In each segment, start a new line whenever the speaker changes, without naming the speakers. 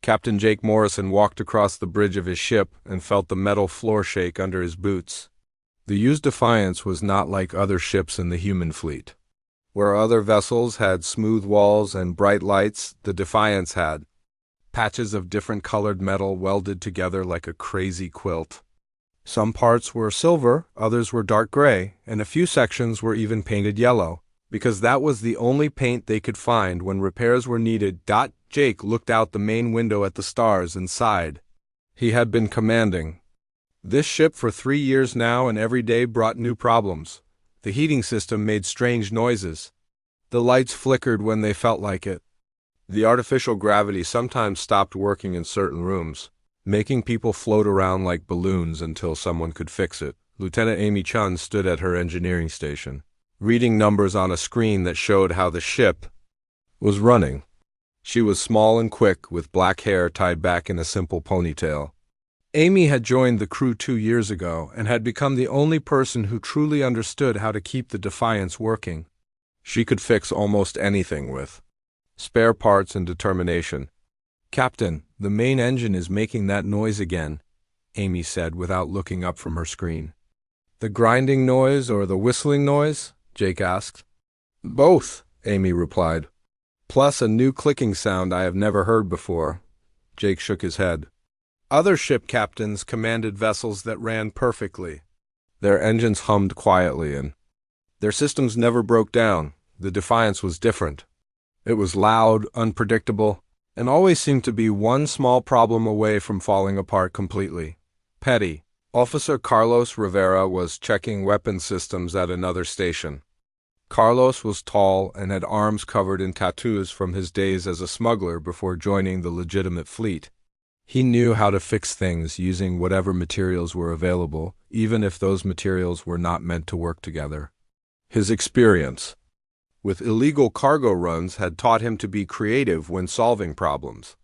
Captain Jake Morrison walked across the bridge of his ship and felt the metal floor shake under his boots. The used Defiance was not like other ships in the human fleet. Where other vessels had smooth walls and bright lights, the Defiance had patches of different colored metal welded together like a crazy quilt. Some parts were silver, others were dark gray, and a few sections were even painted yellow, because that was the only paint they could find when repairs were needed. Jake looked out the main window at the stars and sighed. He had been commanding this ship for 3 years now, and every day brought new problems. The heating system made strange noises. The lights flickered when they felt like it. The artificial gravity sometimes stopped working in certain rooms, making people float around like balloons until someone could fix it. Lieutenant Amy Chun stood at her engineering station, reading numbers on a screen that showed how the ship was running. She was small and quick, with black hair tied back in a simple ponytail. Amy had joined the crew 2 years ago and had become the only person who truly understood how to keep the Defiance working. She could fix almost anything with spare parts and determination. "Captain, the main engine is making that noise again," Amy said without looking up from her screen. "The grinding noise or the whistling noise?" Jake asked. "Both," Amy replied. "Plus a new clicking sound I have never heard before." Jake shook his head. Other ship captains commanded vessels that ran perfectly. Their engines hummed quietly and their systems never broke down. The Defiance was different. It was loud, unpredictable, and always seemed to be one small problem away from falling apart completely. Petty Officer Carlos Rivera was checking weapon systems at another station. Carlos was tall and had arms covered in tattoos from his days as a smuggler before joining the legitimate fleet. He knew how to fix things using whatever materials were available, even if those materials were not meant to work together. His experience with illegal cargo runs had taught him to be creative when solving problems.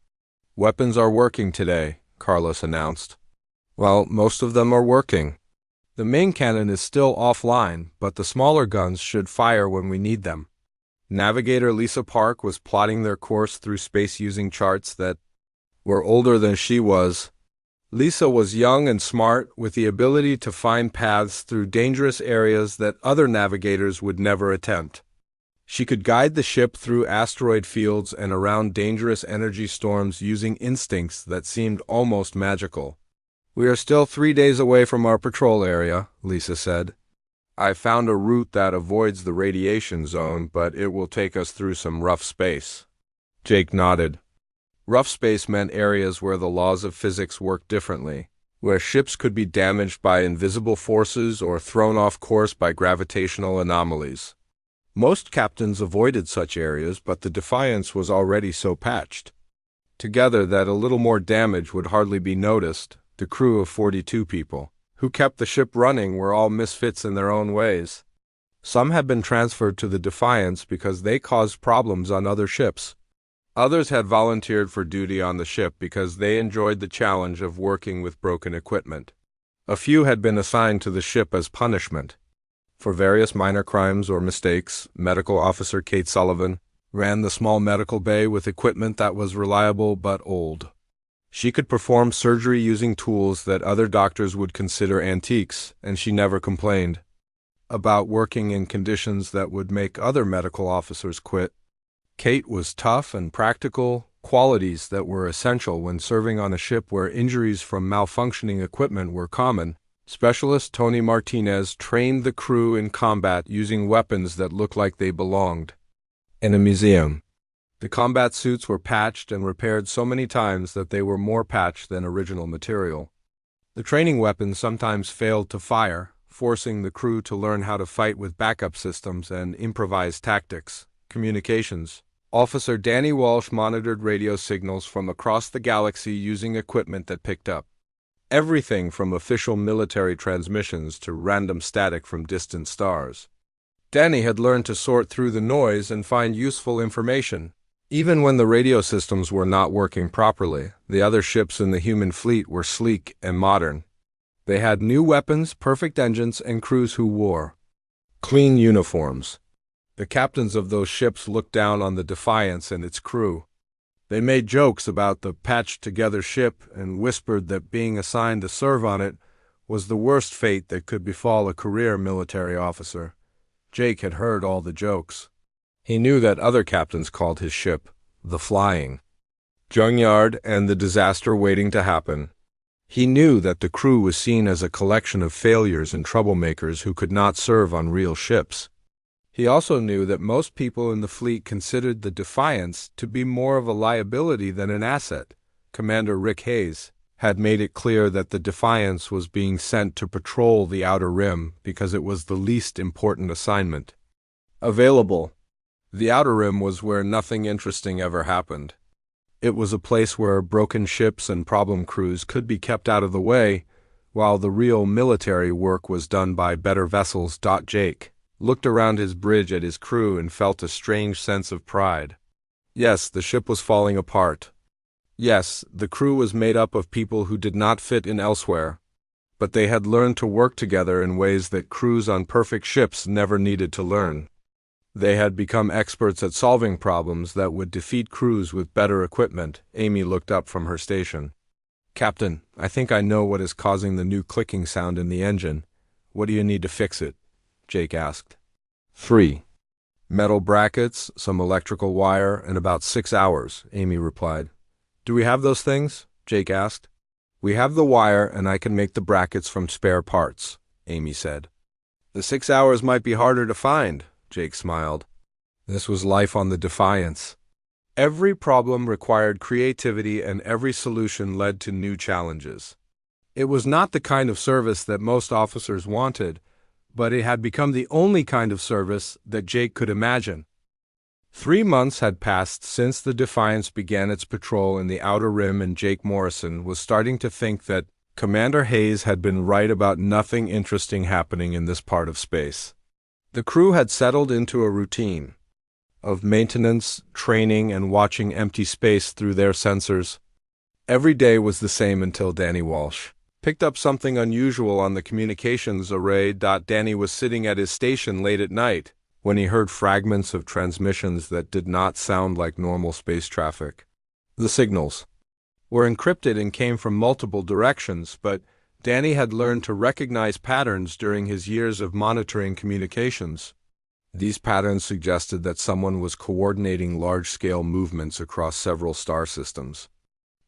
"Weapons are working today," Carlos announced. "Well, most of them are working. The main cannon is still offline, but the smaller guns should fire when we need them." Navigator Lisa Park was plotting their course through space using charts that were older than she was. Lisa was young and smart, with the ability to find paths through dangerous areas that other navigators would never attempt. She could guide the ship through asteroid fields and around dangerous energy storms using instincts that seemed almost magical. "We are still 3 days away from our patrol area," Lisa said. "I found a route that avoids the radiation zone, but it will take us through some rough space." Jake nodded. Rough space meant areas where the laws of physics worked differently, where ships could be damaged by invisible forces or thrown off course by gravitational anomalies. Most captains avoided such areas, but the Defiance was already so patched together that a little more damage would hardly be noticed. The crew of 42 people who kept the ship running were all misfits in their own ways. Some had been transferred to the Defiance because they caused problems on other ships. Others had volunteered for duty on the ship because they enjoyed the challenge of working with broken equipment. A few had been assigned to the ship as punishment for various minor crimes or mistakes. Medical Officer Kate Sullivan ran the small medical bay with equipment that was reliable but old. She could perform surgery using tools that other doctors would consider antiques, and she never complained about working in conditions that would make other medical officers quit. Kate was tough and practical, qualities that were essential when serving on a ship where injuries from malfunctioning equipment were common. Specialist Tony Martinez trained the crew in combat using weapons that looked like they belonged in a museum. The combat suits were patched and repaired so many times that they were more patched than original material. The training weapons sometimes failed to fire, forcing the crew to learn how to fight with backup systems and improvise tactics. Communications. Officer Danny Walsh monitored radio signals from across the galaxy using equipment that picked up everything from official military transmissions to random static from distant stars. Danny had learned to sort through the noise and find useful information. Even when the radio systems were not working properly, the other ships in the human fleet were sleek and modern. They had new weapons, perfect engines, and crews who wore clean uniforms. The captains of those ships looked down on the Defiance and its crew. They made jokes about the patched-together ship and whispered that being assigned to serve on it was the worst fate that could befall a career military officer. Jake had heard all the jokes. He knew that other captains called his ship the Flying Junkyard and the disaster waiting to happen. He knew that the crew was seen as a collection of failures and troublemakers who could not serve on real ships. He also knew that most people in the fleet considered the Defiance to be more of a liability than an asset. Commander Rick Hayes had made it clear that the Defiance was being sent to patrol the Outer Rim because it was the least important assignment available. The Outer Rim was where nothing interesting ever happened. It was a place where broken ships and problem crews could be kept out of the way, while the real military work was done by better vessels. Jake looked around his bridge at his crew and felt a strange sense of pride. Yes, the ship was falling apart. Yes, the crew was made up of people who did not fit in elsewhere, but they had learned to work together in ways that crews on perfect ships never needed to learn. They had become experts at solving problems that would defeat crews with better equipment. Amy looked up from her station. "Captain, I think I know what is causing the new clicking sound in the engine. What do you need to fix it?" Jake asked. 3 metal brackets, some electrical wire, and about 6 hours, Amy replied. "Do we have those things?" Jake asked. "We have the wire, and I can make the brackets from spare parts," Amy said. "The 6 hours might be harder to find," Jake smiled. This was life on the Defiance. Every problem required creativity, and every solution led to new challenges. It was not the kind of service that most officers wanted, but it had become the only kind of service that Jake could imagine. 3 months had passed since the Defiance began its patrol in the Outer Rim, and Jake Morrison was starting to think that Commander Hayes had been right about nothing interesting happening in this part of space. The crew had settled into a routine of maintenance, training, and watching empty space through their sensors. Every day was the same until Danny Walsh picked up something unusual on the communications array. Danny was sitting at his station late at night when he heard fragments of transmissions that did not sound like normal space traffic. The signals were encrypted and came from multiple directions, but Danny had learned to recognize patterns during his years of monitoring communications. These patterns suggested that someone was coordinating large-scale movements across several star systems.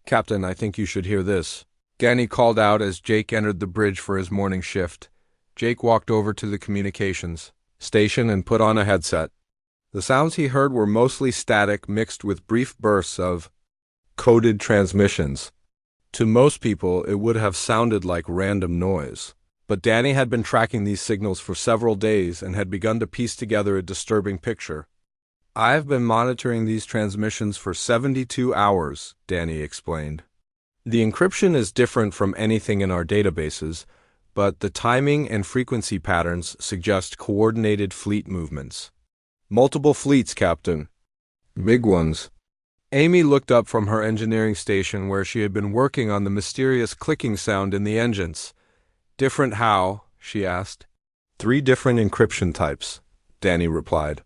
"Captain, I think you should hear this," Danny called out as Jake entered the bridge for his morning shift. Jake walked over to the communications station and put on a headset. The sounds he heard were mostly static, mixed with brief bursts of coded transmissions. To most people, it would have sounded like random noise. But Danny had been tracking these signals for several days and had begun to piece together a disturbing picture. "I've been monitoring these transmissions for 72 hours, Danny explained. "The encryption is different from anything in our databases, but the timing and frequency patterns suggest coordinated fleet movements." "Multiple fleets, Captain." "Big ones." Amy looked up from her engineering station where she had been working on the mysterious clicking sound in the engines. "Different how?" she asked. 3 different encryption types," Danny replied.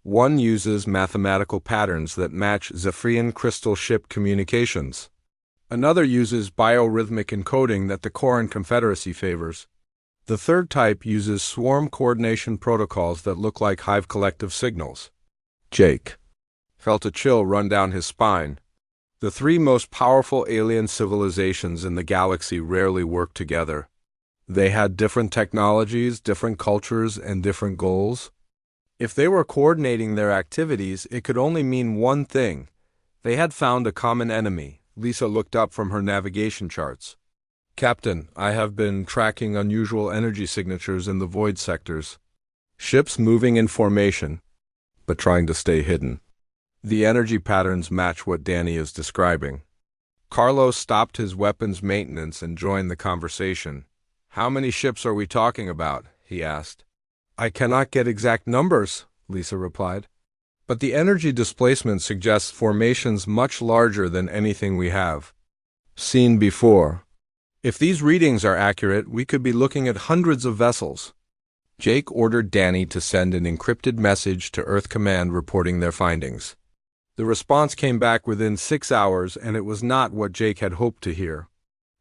"One uses mathematical patterns that match Zephyrian crystal ship communications. Another uses biorhythmic encoding that the Coran Confederacy favors. The third type uses swarm coordination protocols that look like hive collective signals." Jake felt a chill run down his spine. The 3 most powerful alien civilizations in the galaxy rarely worked together. They had different technologies, different cultures, and different goals. If they were coordinating their activities, it could only mean one thing. They had found a common enemy. Lisa looked up from her navigation charts. "Captain, I have been tracking unusual energy signatures in the void sectors. Ships moving in formation, but trying to stay hidden. The energy patterns match what Danny is describing." Carlos stopped his weapons maintenance and joined the conversation. "How many ships are we talking about?" he asked. "I cannot get exact numbers," Lisa replied. "But the energy displacement suggests formations much larger than anything we have seen before. If these readings are accurate, we could be looking at hundreds of vessels." Jake ordered Danny to send an encrypted message to Earth Command reporting their findings. The response came back within 6 hours, and it was not what Jake had hoped to hear.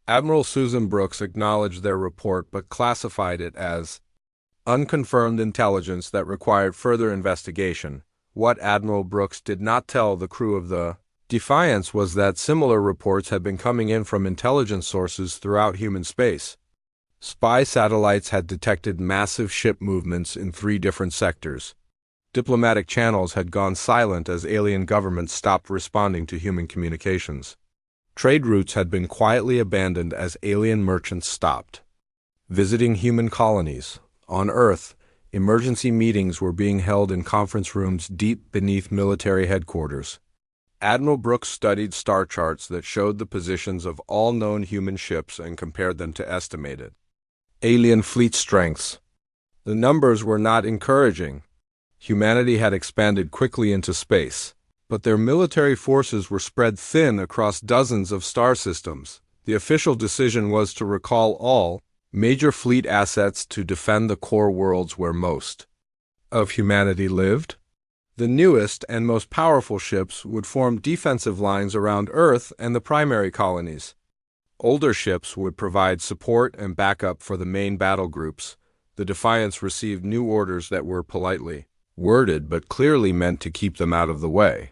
Admiral Susan Brooks acknowledged their report but classified it as unconfirmed intelligence that required further investigation. What Admiral Brooks did not tell the crew of the Defiance was that similar reports had been coming in from intelligence sources throughout human space. Spy satellites had detected massive ship movements in 3 different sectors. Diplomatic channels had gone silent as alien governments stopped responding to human communications. Trade routes had been quietly abandoned as alien merchants stopped visiting human colonies. On Earth, emergency meetings were being held in conference rooms deep beneath military headquarters. Admiral Brooks studied star charts that showed the positions of all known human ships and compared them to estimated alien fleet strengths. The numbers were not encouraging. Humanity had expanded quickly into space, but their military forces were spread thin across dozens of star systems. The official decision was to recall all major fleet assets to defend the core worlds where most of humanity lived. The newest and most powerful ships would form defensive lines around Earth and the primary colonies. Older ships would provide support and backup for the main battle groups. The Defiance received new orders that were politely worded but clearly meant to keep them out of the way.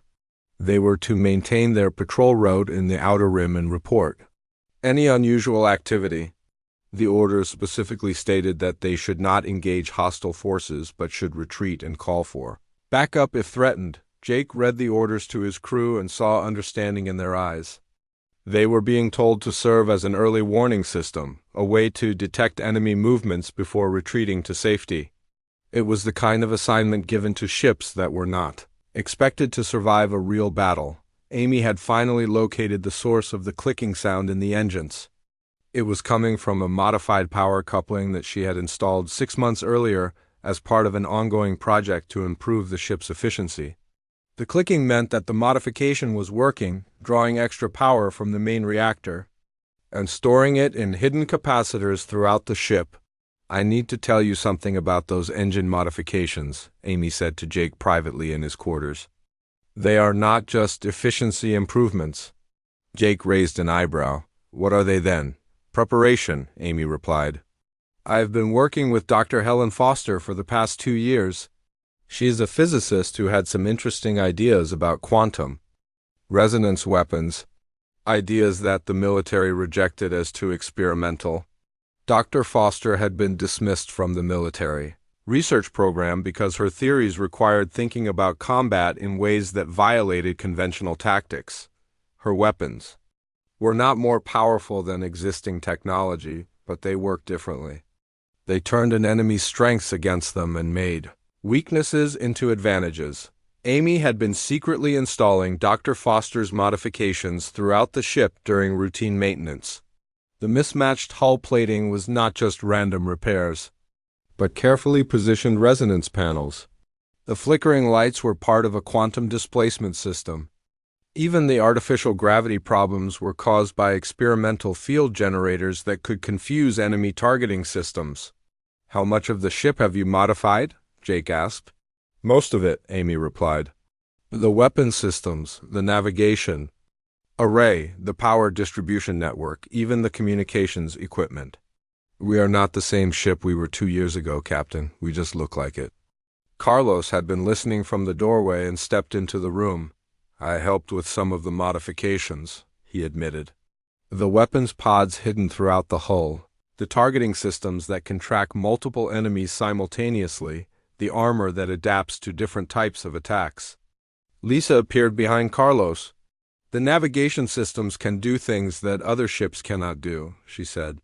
They were to maintain their patrol route in the outer rim and report any unusual activity. The orders specifically stated that they should not engage hostile forces but should retreat and call for backup if threatened. Jake read the orders to his crew and saw understanding in their eyes. They were being told to serve as an early warning system, a way to detect enemy movements before retreating to safety. It was the kind of assignment given to ships that were not expected to survive a real battle. Amy had finally located the source of the clicking sound in the engines. It was coming from a modified power coupling that she had installed 6 months earlier as part of an ongoing project to improve the ship's efficiency. The clicking meant that the modification was working, drawing extra power from the main reactor and storing it in hidden capacitors throughout the ship. "I need to tell you something about those engine modifications," Amy said to Jake privately in his quarters. "They are not just efficiency improvements." Jake raised an eyebrow. "What are they then?" "Preparation," Amy replied. "I've been working with Dr. Helen Foster for the past 2 years. She's a physicist who had some interesting ideas about quantum resonance weapons, ideas that the military rejected as too experimental. Dr. Foster had been dismissed from the military research program because her theories required thinking about combat in ways that violated conventional tactics. Her weapons were not more powerful than existing technology, but they worked differently. They turned an enemy's strengths against them and made weaknesses into advantages. Amy had been secretly installing Dr. Foster's modifications throughout the ship during routine maintenance. The mismatched hull plating was not just random repairs, but carefully positioned resonance panels. The flickering lights were part of a quantum displacement system. Even the artificial gravity problems were caused by experimental field generators that could confuse enemy targeting systems. "How much of the ship have you modified?" Jake asked. "Most of it," Amy replied. "The weapon systems, the navigation array, the power distribution network, even the communications equipment. We are not the same ship we were 2 years ago, Captain. We just look like it." Carlos had been listening from the doorway and stepped into the room. "I helped with some of the modifications," he admitted. "The weapons pods hidden throughout the hull, the targeting systems that can track multiple enemies simultaneously, the armor that adapts to different types of attacks." Lisa appeared behind Carlos. "The navigation systems can do things that other ships cannot do," she said.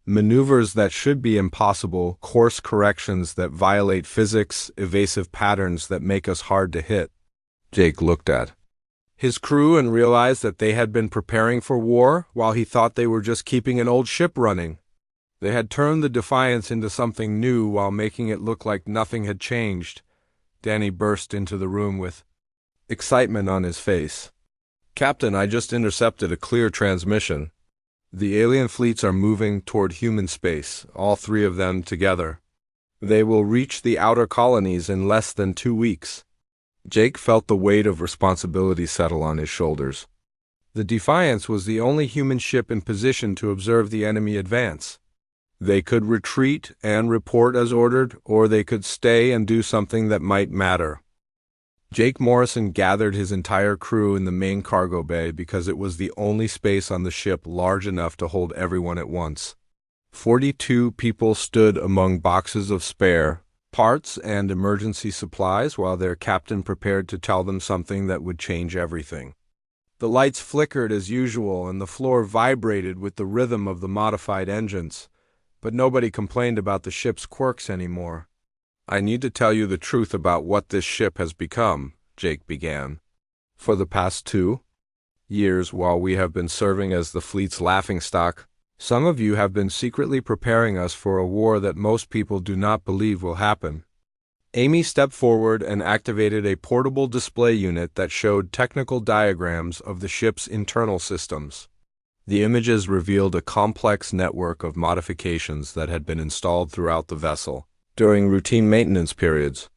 "Maneuvers that should be impossible, course corrections that violate physics, evasive patterns that make us hard to hit." Jake looked at his crew and realized that they had been preparing for war while he thought they were just keeping an old ship running. They had turned the Defiance into something new while making it look like nothing had changed. Danny burst into the room with excitement on his face. "Captain, I just intercepted a clear transmission. The alien fleets are moving toward human space, all 3 of them together. They will reach the outer colonies in less than 2 weeks." Jake felt the weight of responsibility settle on his shoulders. The Defiance was the only human ship in position to observe the enemy advance. They could retreat and report as ordered, or they could stay and do something that might matter. Jake Morrison gathered his entire crew in the main cargo bay because it was the only space on the ship large enough to hold everyone at once. 42 people stood among boxes of spare parts and emergency supplies while their captain prepared to tell them something that would change everything. The lights flickered as usual and the floor vibrated with the rhythm of the modified engines, but nobody complained about the ship's quirks anymore. "I need to tell you the truth about what this ship has become," Jake began. "For the past 2 years, while we have been serving as the fleet's laughingstock, some of you have been secretly preparing us for a war that most people do not believe will happen." Amy stepped forward and activated a portable display unit that showed technical diagrams of the ship's internal systems. The images revealed a complex network of modifications that had been installed throughout the vessel during routine maintenance periods.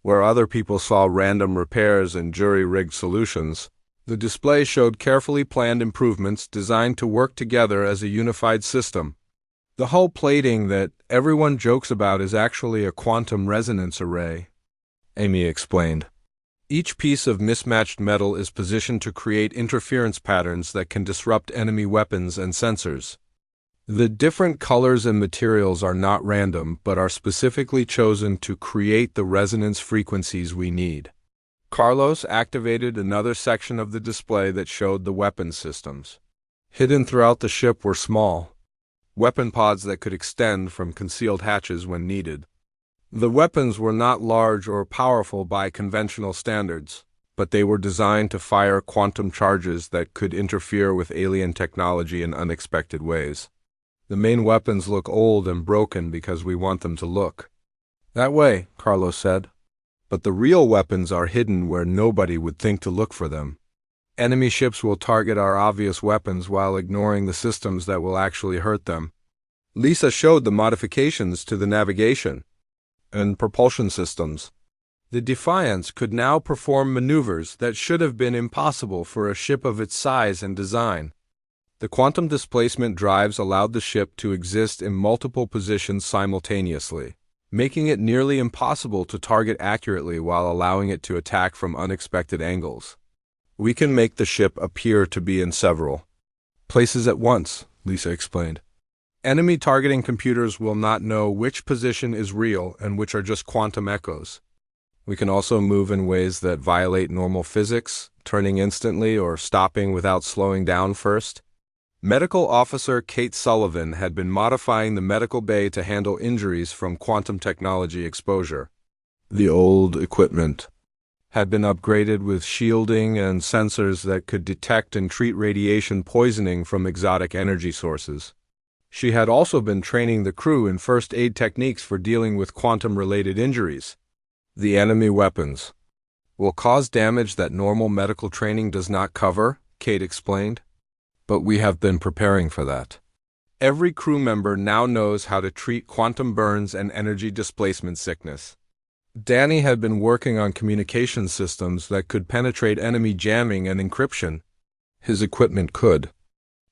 Where other people saw random repairs and jury-rigged solutions, the display showed carefully planned improvements designed to work together as a unified system. The hull plating that everyone jokes about is actually a quantum resonance array, Amy explained. Each piece of mismatched metal is positioned to create interference patterns that can disrupt enemy weapons and sensors. The different colors and materials are not random, but are specifically chosen to create the resonance frequencies we need. Carlos activated another section of the display that showed the weapon systems. Hidden throughout the ship were small weapon pods that could extend from concealed hatches when needed. The weapons were not large or powerful by conventional standards, but they were designed to fire quantum charges that could interfere with alien technology in unexpected ways. "The main weapons look old and broken because we want them to look that way," Carlos said. "But the real weapons are hidden where nobody would think to look for them. Enemy ships will target our obvious weapons while ignoring the systems that will actually hurt them." Lisa showed the modifications to the navigation and propulsion systems. The Defiance could now perform maneuvers that should have been impossible for a ship of its size and design. The quantum displacement drives allowed the ship to exist in multiple positions simultaneously, making it nearly impossible to target accurately while allowing it to attack from unexpected angles. "We can make the ship appear to be in several places at once," Lisa explained. "Enemy targeting computers will not know which position is real and which are just quantum echoes. We can also move in ways that violate normal physics, turning instantly or stopping without slowing down first." Medical Officer Kate Sullivan had been modifying the medical bay to handle injuries from quantum technology exposure. The old equipment had been upgraded with shielding and sensors that could detect and treat radiation poisoning from exotic energy sources. She had also been training the crew in first aid techniques for dealing with quantum-related injuries. "The enemy weapons will cause damage that normal medical training does not cover," Kate explained. "But we have been preparing for that. Every crew member now knows how to treat quantum burns and energy displacement sickness." Danny had been working on communication systems that could penetrate enemy jamming and encryption. His equipment could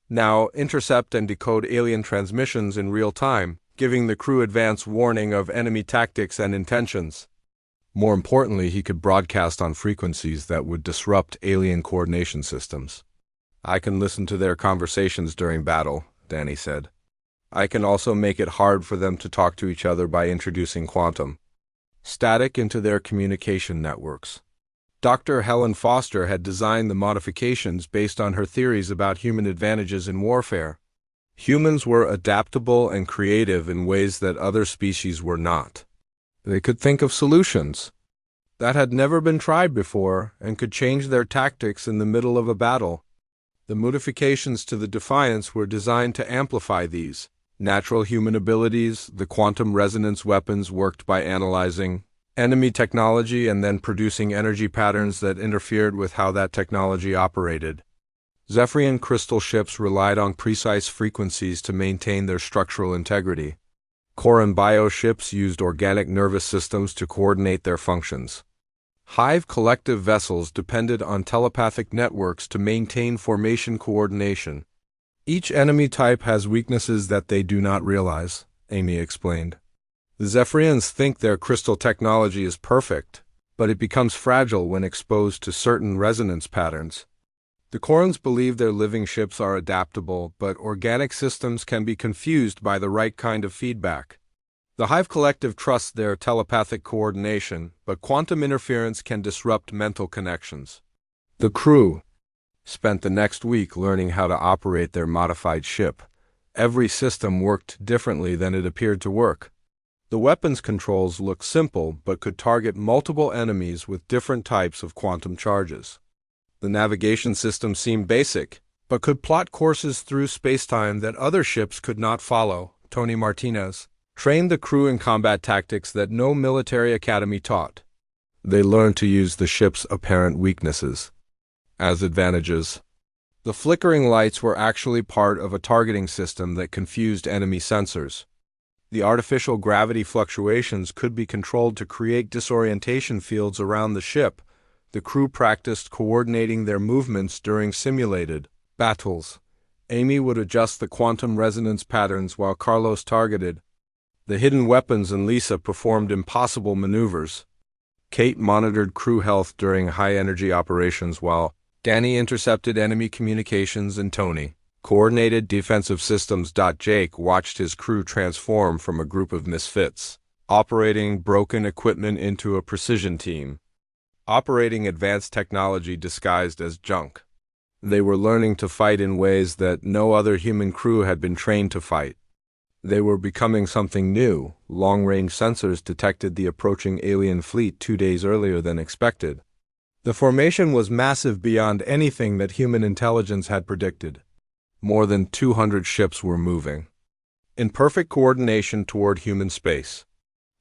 now intercept and decode alien transmissions in real time, giving the crew advance warning of enemy tactics and intentions. More importantly, he could broadcast on frequencies that would disrupt alien coordination systems. "I can listen to their conversations during battle," Danny said. "I can also make it hard for them to talk to each other by introducing quantum static into their communication networks." Dr. Helen Foster had designed the modifications based on her theories about human advantages in warfare. Humans were adaptable and creative in ways that other species were not. They could think of solutions that had never been tried before and could change their tactics in the middle of a battle. The modifications to the Defiance were designed to amplify these natural human abilities. The quantum resonance weapons worked by analyzing enemy technology and then producing energy patterns that interfered with how that technology operated. Zephyrian crystal ships relied on precise frequencies to maintain their structural integrity. Core and bio ships used organic nervous systems to coordinate their functions. Hive collective vessels depended on telepathic networks to maintain formation coordination. Each enemy type has weaknesses that they do not realize, Amy explained. The Zephyrians think their crystal technology is perfect, but it becomes fragile when exposed to certain resonance patterns. The Corans believe their living ships are adaptable, but organic systems can be confused by the right kind of feedback. The Hive Collective trusts their telepathic coordination, but quantum interference can disrupt mental connections. The crew spent the next week learning how to operate their modified ship. Every system worked differently than it appeared to work. The weapons controls looked simple but could target multiple enemies with different types of quantum charges. The navigation system seemed basic, but could plot courses through spacetime that other ships could not follow. Tony Martinez trained the crew in combat tactics that no military academy taught. They learned to use the ship's apparent weaknesses as advantages. The flickering lights were actually part of a targeting system that confused enemy sensors. The artificial gravity fluctuations could be controlled to create disorientation fields around the ship. The crew practiced coordinating their movements during simulated battles. Amy would adjust the quantum resonance patterns while Carlos targeted the hidden weapons, and Lisa performed impossible maneuvers. Kate monitored crew health during high-energy operations while Danny intercepted enemy communications and Tony coordinated defensive systems. Jake watched his crew transform from a group of misfits, operating broken equipment into a precision team, operating advanced technology disguised as junk. They were learning to fight in ways that no other human crew had been trained to fight. They were becoming something new. Long-range sensors detected the approaching alien fleet 2 days earlier than expected. The formation was massive beyond anything that human intelligence had predicted. More than 200 ships were moving in perfect coordination toward human space.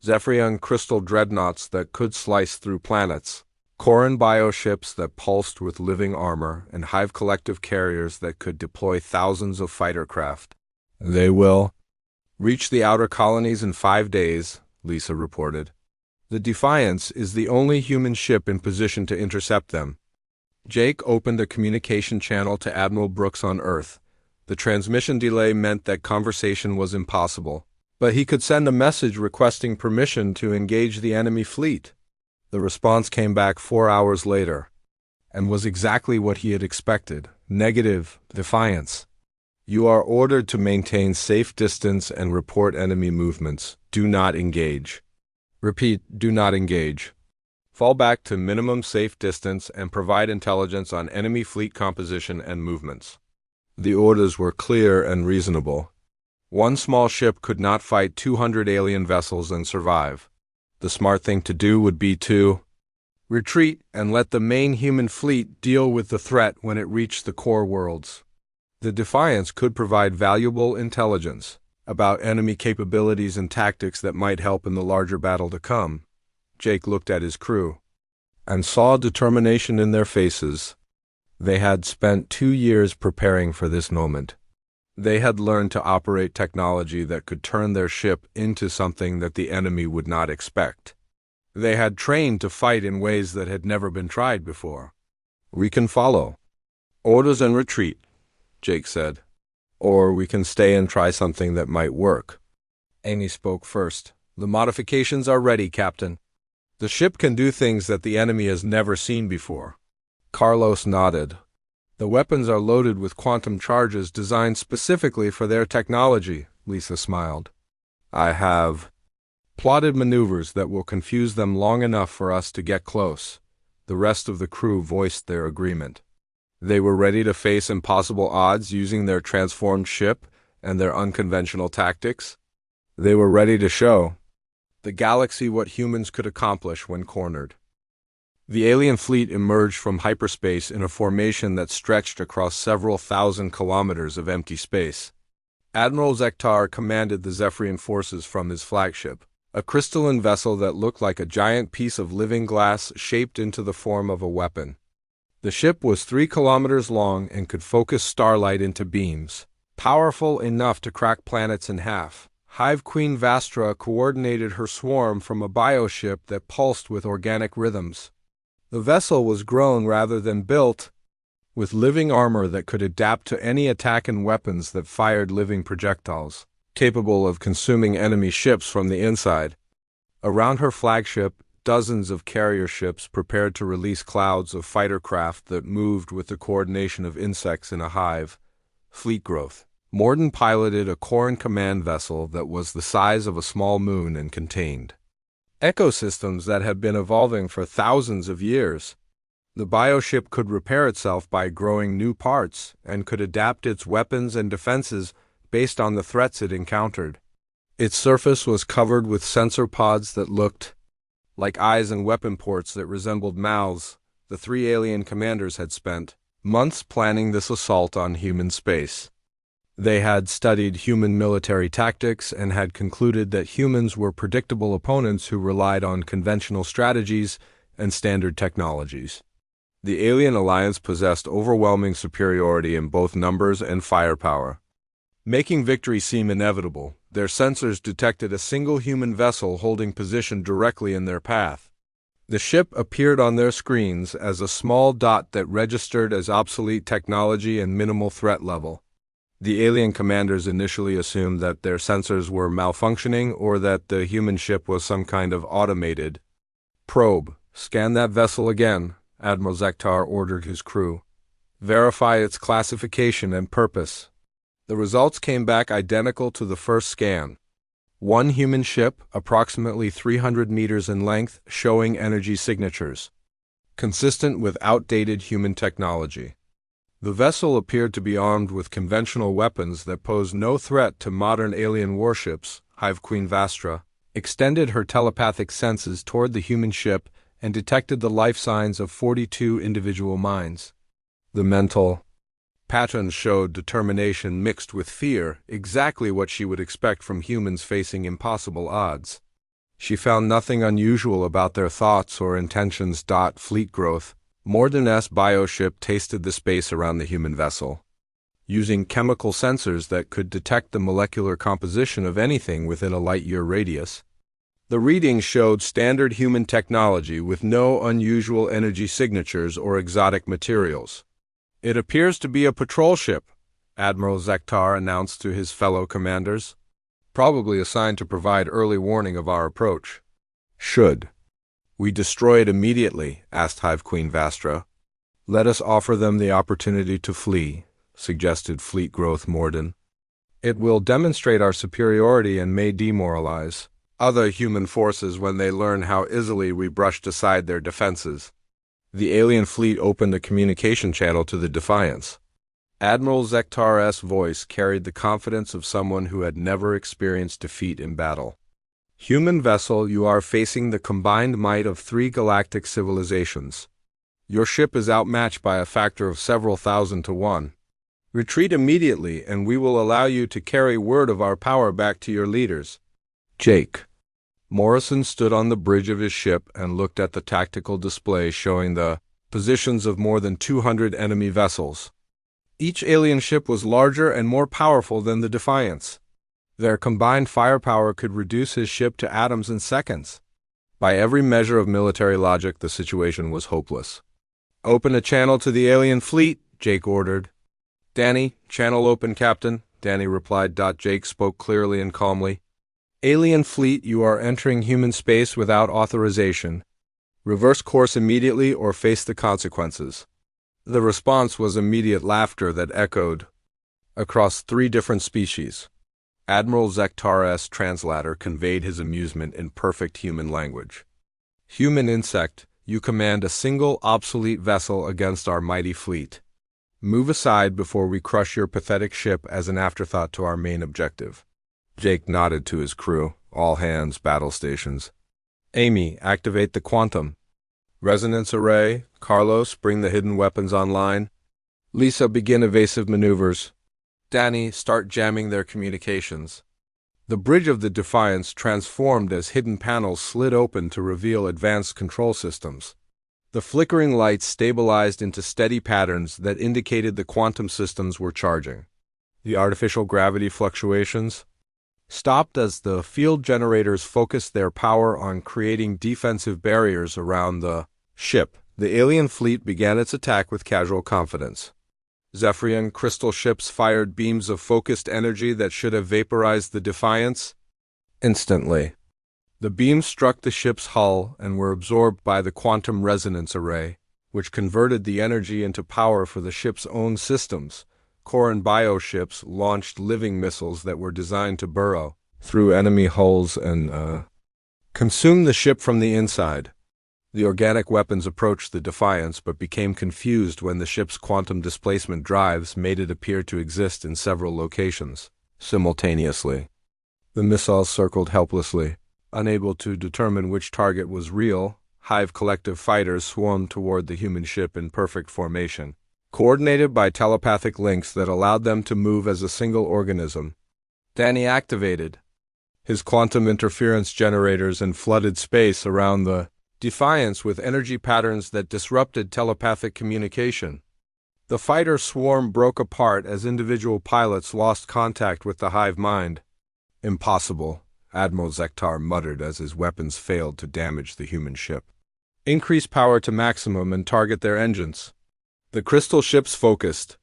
Zephyrian crystal dreadnoughts that could slice through planets, Coran bioships that pulsed with living armor, and Hive collective carriers that could deploy thousands of fighter craft. They will reach the outer colonies in 5 days, Lisa reported. The Defiance is the only human ship in position to intercept them. Jake opened a communication channel to Admiral Brooks on Earth. The transmission delay meant that conversation was impossible, but he could send a message requesting permission to engage the enemy fleet. The response came back 4 hours later, and was exactly what he had expected. Negative, Defiance. You are ordered to maintain safe distance and report enemy movements. Do not engage. Repeat, do not engage. Fall back to minimum safe distance and provide intelligence on enemy fleet composition and movements. The orders were clear and reasonable. One small ship could not fight 200 alien vessels and survive. The smart thing to do would be to retreat and let the main human fleet deal with the threat when it reached the core worlds. The Defiance could provide valuable intelligence about enemy capabilities and tactics that might help in the larger battle to come. Jake looked at his crew and saw determination in their faces. They had spent 2 years preparing for this moment. They had learned to operate technology that could turn their ship into something that the enemy would not expect. They had trained to fight in ways that had never been tried before. We can follow orders and retreat, Jake said. Or we can stay and try something that might work. Amy spoke first. The modifications are ready, Captain. The ship can do things that the enemy has never seen before. Carlos nodded. The weapons are loaded with quantum charges designed specifically for their technology, Lisa smiled. I have plotted maneuvers that will confuse them long enough for us to get close. The rest of the crew voiced their agreement. They were ready to face impossible odds using their transformed ship and their unconventional tactics. They were ready to show the galaxy what humans could accomplish when cornered. The alien fleet emerged from hyperspace in a formation that stretched across several thousand kilometers of empty space. Admiral Zektar commanded the Zephyrian forces from his flagship, a crystalline vessel that looked like a giant piece of living glass shaped into the form of a weapon. The ship was 3 kilometers long and could focus starlight into beams, powerful enough to crack planets in half. Hive Queen Vastra coordinated her swarm from a bioship that pulsed with organic rhythms. The vessel was grown rather than built, with living armor that could adapt to any attack and weapons that fired living projectiles, capable of consuming enemy ships from the inside. Around her flagship, dozens of carrier ships prepared to release clouds of fighter craft that moved with the coordination of insects in a hive. Fleet growth. Morden piloted a Corran command vessel that was the size of a small moon and contained ecosystems that had been evolving for thousands of years. The bioship could repair itself by growing new parts and could adapt its weapons and defenses based on the threats it encountered. Its surface was covered with sensor pods that looked like eyes and weapon ports that resembled mouths. The three alien commanders had spent months planning this assault on human space. They had studied human military tactics and had concluded that humans were predictable opponents who relied on conventional strategies and standard technologies. The alien alliance possessed overwhelming superiority in both numbers and firepower, making victory seem inevitable. Their sensors detected a single human vessel holding position directly in their path. The ship appeared on their screens as a small dot that registered as obsolete technology and minimal threat level. The alien commanders initially assumed that their sensors were malfunctioning or that the human ship was some kind of automated probe. "Scan that vessel again," Admiral Zektar ordered his crew. "Verify its classification and purpose." The results came back identical to the first scan. One human ship, approximately 300 meters in length, showing energy signatures consistent with outdated human technology. The vessel appeared to be armed with conventional weapons that posed no threat to modern alien warships. Hive Queen Vastra extended her telepathic senses toward the human ship and detected the life signs of 42 individual minds. The mental patterns showed determination mixed with fear, exactly what she would expect from humans facing impossible odds. She found nothing unusual about their thoughts or intentions. Fleet growth. Morden's bioship tasted the space around the human vessel, using chemical sensors that could detect the molecular composition of anything within a light-year radius. The readings showed standard human technology with no unusual energy signatures or exotic materials. "It appears to be a patrol ship," Admiral Zektar announced to his fellow commanders. "Probably assigned to provide early warning of our approach." "Should we destroy it immediately?" asked Hive Queen Vastra. "Let us offer them the opportunity to flee," suggested Fleet Growth Morden. "It will demonstrate our superiority and may demoralize other human forces when they learn how easily we brushed aside their defenses." The alien fleet opened a communication channel to the Defiance. Admiral Zektar's voice carried the confidence of someone who had never experienced defeat in battle. "Human vessel, you are facing the combined might of 3 galactic civilizations. Your ship is outmatched by a factor of several thousand to 1. Retreat immediately, and we will allow you to carry word of our power back to your leaders." Jake Morrison stood on the bridge of his ship and looked at the tactical display showing the positions of more than 200 enemy vessels. Each alien ship was larger and more powerful than the Defiance. Their combined firepower could reduce his ship to atoms in seconds. By every measure of military logic, the situation was hopeless. "Open a channel to the alien fleet," Jake ordered. "Danny, channel open, Captain," Danny replied. Jake spoke clearly and calmly. "Alien fleet, you are entering human space without authorization. Reverse course immediately or face the consequences." The response was immediate laughter that echoed across 3 different species. Admiral Zektar's translator conveyed his amusement in perfect human language. "Human insect, you command a single obsolete vessel against our mighty fleet. Move aside before we crush your pathetic ship as an afterthought to our main objective." Jake nodded to his crew. "All hands, battle stations. Amy, activate the quantum resonance array. Carlos, bring the hidden weapons online. Lisa, begin evasive maneuvers. Danny, start jamming their communications." The bridge of the Defiance transformed as hidden panels slid open to reveal advanced control systems. The flickering lights stabilized into steady patterns that indicated the quantum systems were charging. The artificial gravity fluctuations stopped as the field generators focused their power on creating defensive barriers around the ship. The alien fleet began its attack with casual confidence. Zephyrian crystal ships fired beams of focused energy that should have vaporized the Defiance instantly. The beams struck the ship's hull and were absorbed by the quantum resonance array, which converted the energy into power for the ship's own systems. Core and bio ships launched living missiles that were designed to burrow through enemy hulls and consume the ship from the inside. The organic weapons approached the Defiance but became confused when the ship's quantum displacement drives made it appear to exist in several locations simultaneously. The missiles circled helplessly. Unable to determine which target was real, Hive collective fighters swarmed toward the human ship in perfect formation, coordinated by telepathic links that allowed them to move as a single organism. Danny activated his quantum interference generators and flooded space around the Defiance with energy patterns that disrupted telepathic communication. The fighter swarm broke apart as individual pilots lost contact with the hive mind. Impossible, Admiral Zektar muttered as his weapons failed to damage the human ship. Increase power to maximum and target their engines. The crystal ships focused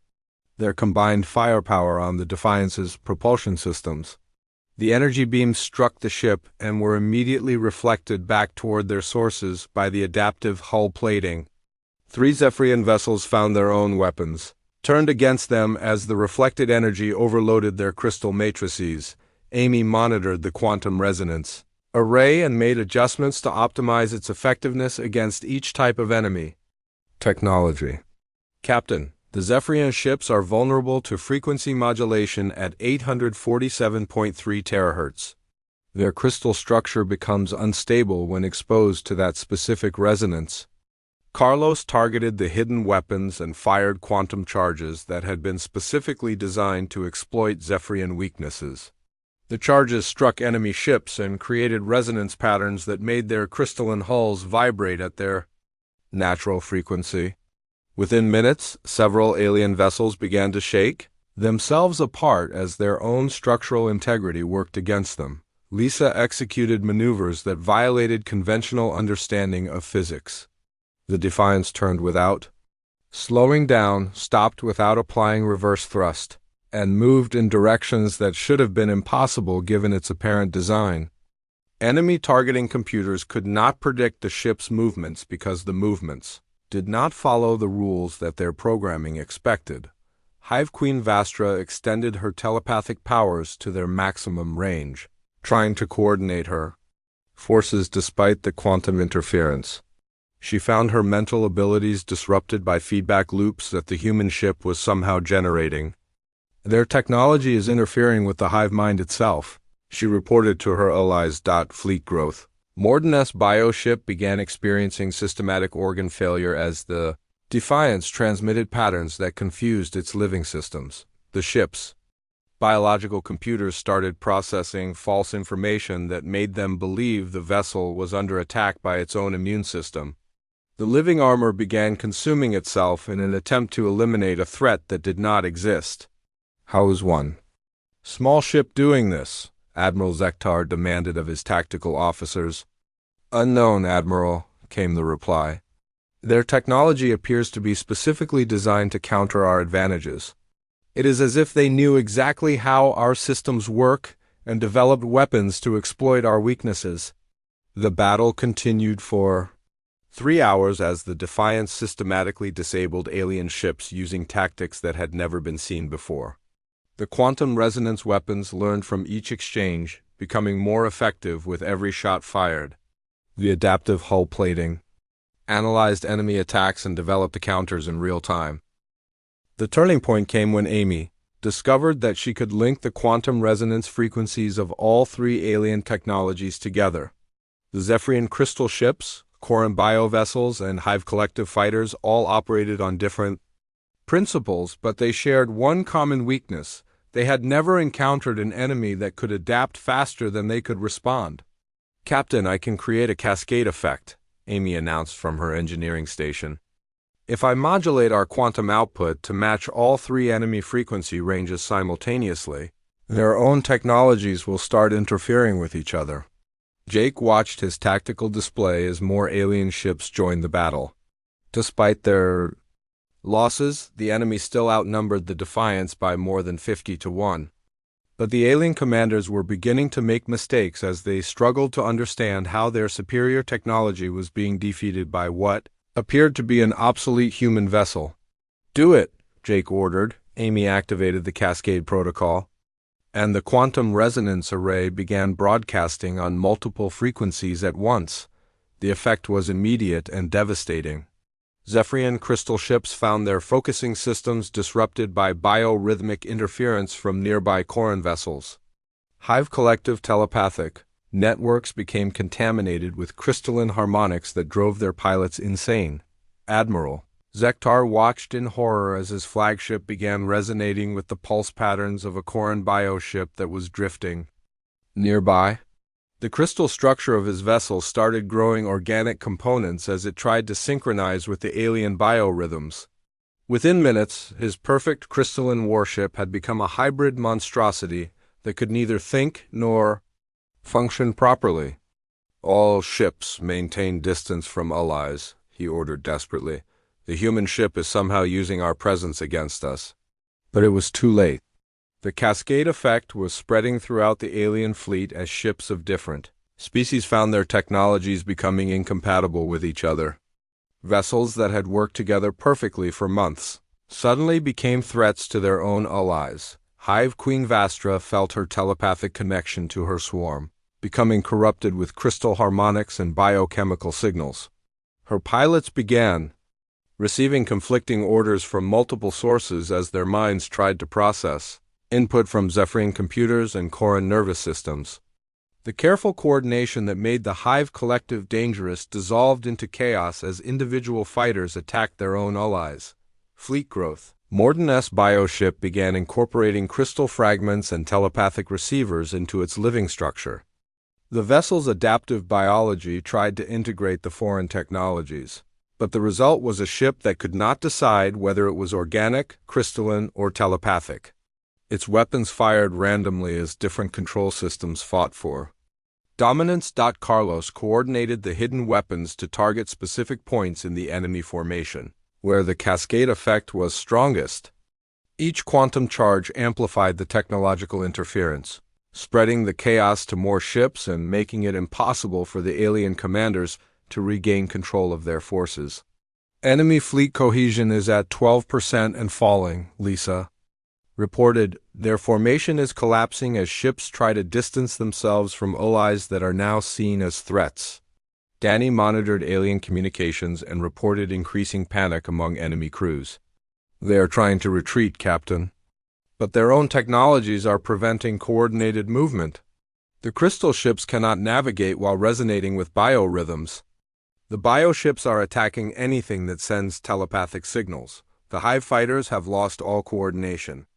their combined firepower on the Defiance's propulsion systems. The energy beams struck the ship and were immediately reflected back toward their sources by the adaptive hull plating. 3 Zephyrian vessels found their own weapons, turned against them as the reflected energy overloaded their crystal matrices. Amy monitored the quantum resonance array and made adjustments to optimize its effectiveness against each type of enemy. Technology. Captain, the Zephyrian ships are vulnerable to frequency modulation at 847.3 terahertz. Their crystal structure becomes unstable when exposed to that specific resonance. Carlos targeted the hidden weapons and fired quantum charges that had been specifically designed to exploit Zephyrian weaknesses. The charges struck enemy ships and created resonance patterns that made their crystalline hulls vibrate at their natural frequency. Within minutes, several alien vessels began to shake themselves apart as their own structural integrity worked against them. Lisa executed maneuvers that violated conventional understanding of physics. The Defiance turned without slowing down, stopped without applying reverse thrust, and moved in directions that should have been impossible given its apparent design. Enemy targeting computers could not predict the ship's movements because the movements did not follow the rules that their programming expected. Hive Queen Vastra extended her telepathic powers to their maximum range, trying to coordinate her forces despite the quantum interference. She found her mental abilities disrupted by feedback loops that the human ship was somehow generating. Their technology is interfering with the hive mind itself, she reported to her allies. Fleet growth. Morden's bioship began experiencing systematic organ failure as the Defiance transmitted patterns that confused its living systems. The ship's biological computers started processing false information that made them believe the vessel was under attack by its own immune system. The living armor began consuming itself in an attempt to eliminate a threat that did not exist. How's one small ship doing this? Admiral Zektar demanded of his tactical officers. Unknown, Admiral, came the reply. Their technology appears to be specifically designed to counter our advantages. It is as if they knew exactly how our systems work and developed weapons to exploit our weaknesses. The battle continued for 3 hours as the Defiance systematically disabled alien ships using tactics that had never been seen before. The quantum resonance weapons learned from each exchange, becoming more effective with every shot fired. The adaptive hull plating analyzed enemy attacks and developed counters in real time. The turning point came when Amy discovered that she could link the quantum resonance frequencies of all 3 alien technologies together. The Zephyrian crystal ships, core and bio vessels, and hive collective fighters all operated on different principles, but they shared one common weakness. They had never encountered an enemy that could adapt faster than they could respond. Captain, I can create a cascade effect, Amy announced from her engineering station. If I modulate our quantum output to match all 3 enemy frequency ranges simultaneously, their own technologies will start interfering with each other. Jake watched his tactical display as more alien ships joined the battle. Despite their losses, the enemy still outnumbered the Defiance by more than 50-1. But the alien commanders were beginning to make mistakes as they struggled to understand how their superior technology was being defeated by what appeared to be an obsolete human vessel. "Do it," Jake ordered. Amy activated the Cascade protocol, and the quantum resonance array began broadcasting on multiple frequencies at once. The effect was immediate and devastating. Zephyrian crystal ships found their focusing systems disrupted by biorhythmic interference from nearby Corin vessels. Hive collective telepathic networks became contaminated with crystalline harmonics that drove their pilots insane. Admiral Zektar watched in horror as his flagship began resonating with the pulse patterns of a Corin bioship that was drifting nearby. The crystal structure of his vessel started growing organic components as it tried to synchronize with the alien biorhythms. Within minutes, his perfect crystalline warship had become a hybrid monstrosity that could neither think nor function properly. "All ships maintain distance from allies," he ordered desperately. "The human ship is somehow using our presence against us." But it was too late. The cascade effect was spreading throughout the alien fleet as ships of different species found their technologies becoming incompatible with each other. Vessels that had worked together perfectly for months suddenly became threats to their own allies. Hive Queen Vastra felt her telepathic connection to her swarm becoming corrupted with crystal harmonics and biochemical signals. Her pilots began receiving conflicting orders from multiple sources as their minds tried to process input from Zephyrian computers and Corin nervous systems. The careful coordination that made the Hive collective dangerous dissolved into chaos as individual fighters attacked their own allies. Fleet growth. Morden's bioship began incorporating crystal fragments and telepathic receivers into its living structure. The vessel's adaptive biology tried to integrate the foreign technologies, but the result was a ship that could not decide whether it was organic, crystalline, or telepathic. Its weapons fired randomly as different control systems fought for. Dominance. Carlos coordinated the hidden weapons to target specific points in the enemy formation, where the cascade effect was strongest. Each quantum charge amplified the technological interference, spreading the chaos to more ships and making it impossible for the alien commanders to regain control of their forces. "Enemy fleet cohesion is at 12% and falling," Lisa reported. "Their formation is collapsing as ships try to distance themselves from allies that are now seen as threats." Danny monitored alien communications and reported increasing panic among enemy crews. "They are trying to retreat, Captain. But their own technologies are preventing coordinated movement. The crystal ships cannot navigate while resonating with biorhythms. The bioships are attacking anything that sends telepathic signals. The Hive fighters have lost all coordination."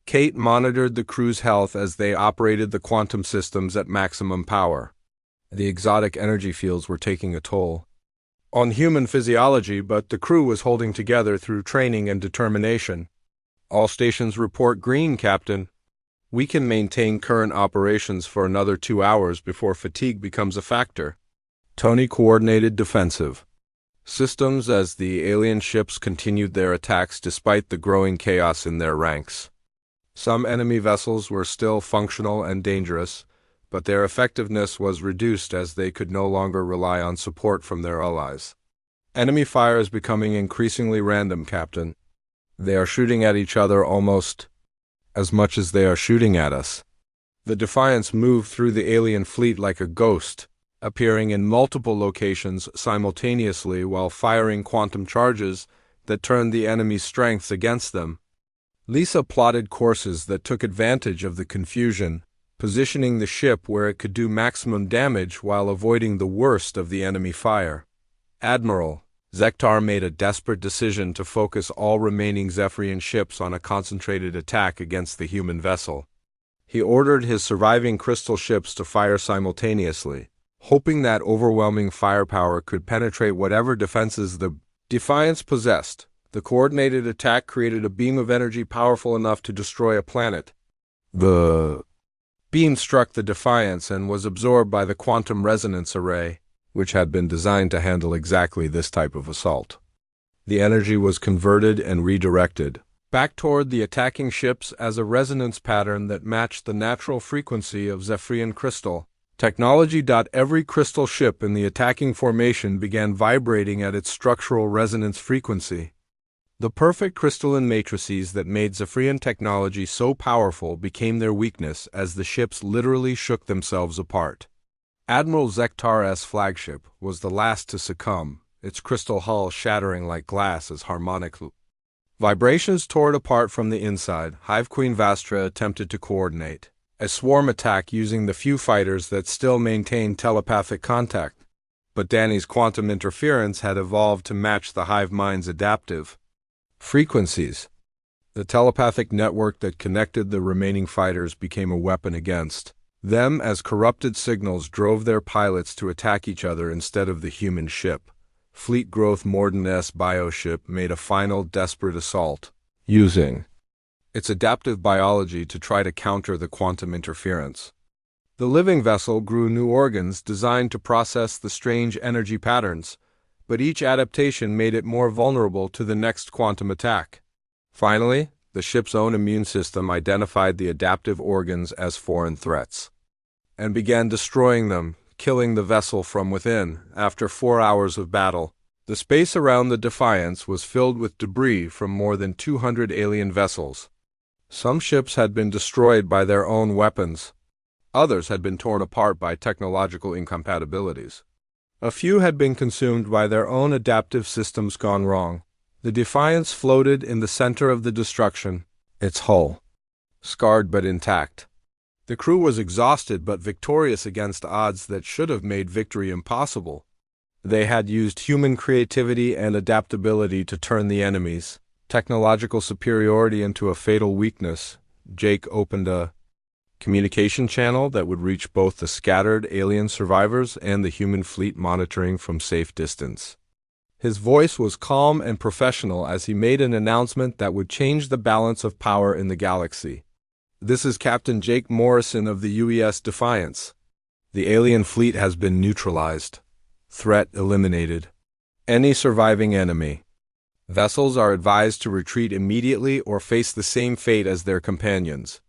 Kate monitored the crew's health as they operated the quantum systems at maximum power. The exotic energy fields were taking a toll on human physiology, but the crew was holding together through training and determination. "All stations report green, Captain. We can maintain current operations for another 2 hours before fatigue becomes a factor." Tony coordinated defensive systems as the alien ships continued their attacks despite the growing chaos in their ranks. Some enemy vessels were still functional and dangerous, but their effectiveness was reduced as they could no longer rely on support from their allies. "Enemy fire is becoming increasingly random, Captain. They are shooting at each other almost as much as they are shooting at us." The Defiance moved through the alien fleet like a ghost, appearing in multiple locations simultaneously while firing quantum charges that turned the enemy's strengths against them. Lisa plotted courses that took advantage of the confusion, positioning the ship where it could do maximum damage while avoiding the worst of the enemy fire. Admiral Zektar made a desperate decision to focus all remaining Zephyrian ships on a concentrated attack against the human vessel. He ordered his surviving crystal ships to fire simultaneously, hoping that overwhelming firepower could penetrate whatever defenses the Defiance possessed. The coordinated attack created a beam of energy powerful enough to destroy a planet. The beam struck the Defiance and was absorbed by the quantum resonance array, which had been designed to handle exactly this type of assault. The energy was converted and redirected back toward the attacking ships as a resonance pattern that matched the natural frequency of Zephyrian crystal technology. Every crystal ship in the attacking formation began vibrating at its structural resonance frequency. The perfect crystalline matrices that made Zephyrian technology so powerful became their weakness as the ships literally shook themselves apart. Admiral Zektar's flagship was the last to succumb, its crystal hull shattering like glass as harmonic vibrations tore it apart from the inside. Hive Queen Vastra attempted to coordinate a swarm attack using the few fighters that still maintained telepathic contact. But Danny's quantum interference had evolved to match the hive mind's adaptive frequencies. The telepathic network that connected the remaining fighters became a weapon against them as corrupted signals drove their pilots to attack each other instead of the human ship. Fleet Growth Morden's bioship made a final desperate assault, using its adaptive biology to try to counter the quantum interference. The living vessel grew new organs designed to process the strange energy patterns, but each adaptation made it more vulnerable to the next quantum attack. Finally, the ship's own immune system identified the adaptive organs as foreign threats and began destroying them, killing the vessel from within. After 4 hours of battle, the space around the Defiance was filled with debris from more than 200 alien vessels. Some ships had been destroyed by their own weapons. Others had been torn apart by technological incompatibilities. A few had been consumed by their own adaptive systems gone wrong. The Defiance floated in the center of the destruction, its hull scarred but intact. The crew was exhausted but victorious against odds that should have made victory impossible. They had used human creativity and adaptability to turn the enemy's technological superiority into a fatal weakness. Jake opened a communication channel that would reach both the scattered alien survivors and the human fleet monitoring from safe distance. His voice was calm and professional as he made an announcement that would change the balance of power in the galaxy. This is Captain Jake Morrison of the UES Defiance. The alien fleet has been neutralized. Threat eliminated. Any surviving enemy vessels are advised to retreat immediately or face the same fate as their companions.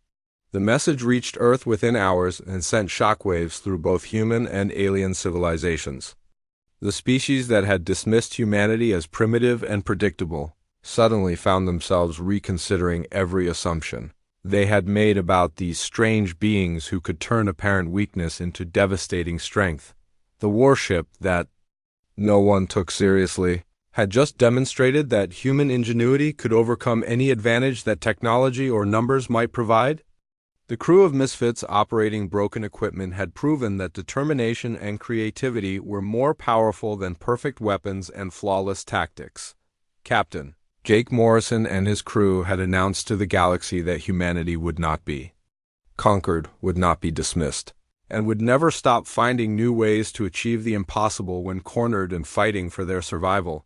The message reached Earth within hours and sent shockwaves through both human and alien civilizations. The species that had dismissed humanity as primitive and predictable suddenly found themselves reconsidering every assumption they had made about these strange beings who could turn apparent weakness into devastating strength. The warship that no one took seriously had just demonstrated that human ingenuity could overcome any advantage that technology or numbers might provide. The crew of misfits operating broken equipment had proven that determination and creativity were more powerful than perfect weapons and flawless tactics. Captain Jake Morrison and his crew had announced to the galaxy that humanity would not be conquered, would not be dismissed, and would never stop finding new ways to achieve the impossible when cornered and fighting for their survival.